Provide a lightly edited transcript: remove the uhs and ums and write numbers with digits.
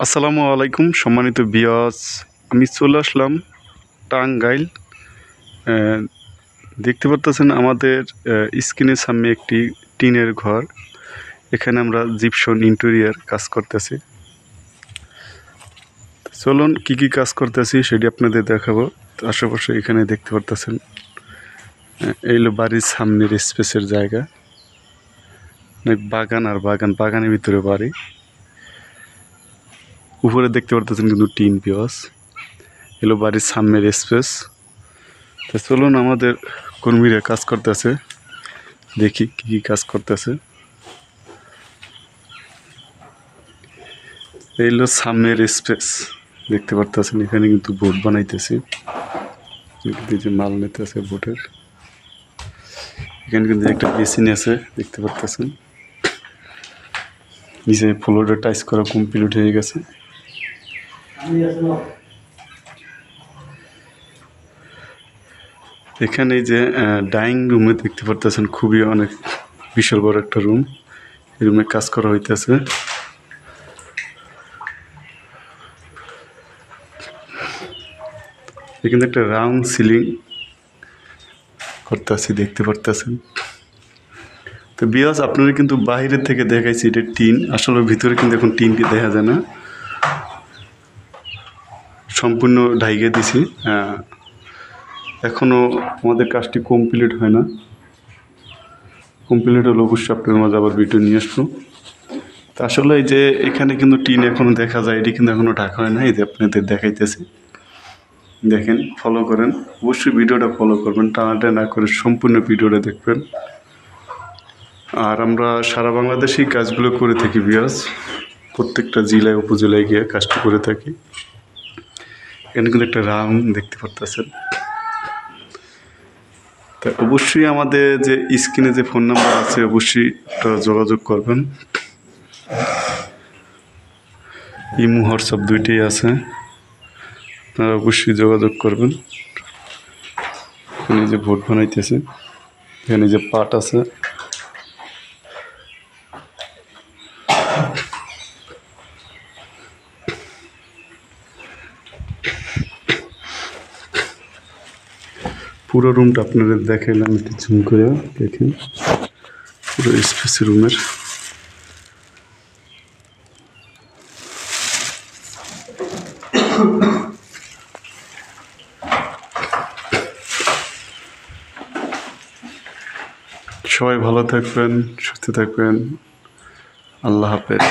আসসালামু আলাইকুম সম্মানিত ভিউয়ার্স, আমি চলে আসলাম টাঙ্গাইল। আহ, দেখতে পাচ্ছেন আমাদের স্ক্রিনের সামনে একটি টিনের ঘর। এখানে আমরা জিপসন ইন্টেরিয়ার কাজ করতেছি। চলুন কি কি কাজ করতেছি সেটি আপনাদের দেখাবো। তো আশেপাশে এখানে দেখতে পাচ্ছেন এই হলো বাড়ির সামনের স্পেসের জায়গা, অনেক বাগান আর বাগান, বাগানের ভিতরে বাড়ি। উপরে দেখতে পাচ্ছেন কিন্তু টিন ভিউয়ার্স, এলো বাড়ির সামনের স্পেস। তো চলুন আমাদের কর্মীরা কাজ করতেছে, দেখি কি কি কাজ করতেছে। এই হলো সামনের স্পেস, দেখতে পারতেছেন এখানে কিন্তু বোট বানাইতেছে, যে মাল নিতেছে বোটের। এখানে কিন্তু একটা বেসিন আছে, দেখতে পারতেছেন। নিচে ফ্লোরটা টাইস করা কমপ্লিট হয়ে গেছে। এখানে যে ডাইনিং রুমে দেখতে পারতেছেন, খুবই অনেক বিশাল বড় একটা রুম। এই রুমে কাজ করা হইতেছে। এখানে একটা রাউন্ড সিলিং করতেছি, দেখতে পারতেছেন। তো বিয়াস আপনারা কিন্তু বাইরের থেকে দেখাইছি এটা টিন, আসলে ভিতরে কিন্তু এখন টিনটি দেখা যায় না, সম্পূর্ণ ঢাইকে দিছি। এখনও আমাদের কাজটি কমপ্লিট হয় না, কমপ্লিট হলে অবশ্যই আপনাদের মাঝে আবার ভিডিও নিয়ে আসবো। তা আসলে এই যে এখানে কিন্তু টিন এখনও দেখা যায়, এটি কিন্তু এখনও ঢাকা হয় না। এই যে আপনাদের দেখাইতেছি, দেখেন, ফলো করেন, অবশ্যই ভিডিওটা ফলো করবেন, টানাটা না করে সম্পূর্ণ ভিডিওটা দেখবেন। আর আমরা সারা বাংলাদেশেই কাজগুলো করে থাকি বিয়াস, প্রত্যেকটা জেলায় উপজেলায় গিয়ে কাজটি করে থাকি। এখানে কিন্তু একটা রাম দেখতে পারতেছেন। তা অবশ্যই আমাদের যে স্ক্রিনে যে ফোন নাম্বার আছে অবশ্যই যোগাযোগ করবেন। ইমো হোয়াটসঅ্যাপ দুইটাই আছে, আপনারা অবশ্যই যোগাযোগ করবেন। এখানে যে ভোট বানাইতেছে, এখানে যে পাট আছে, পুরো রুমটা আপনাদের দেখাইলাম একটু জুম করে, দেখেন পুরো স্পেস রুমের। সবাই ভালো থাকবেন, সুস্থ থাকবেন। আল্লাহ হাফেজ।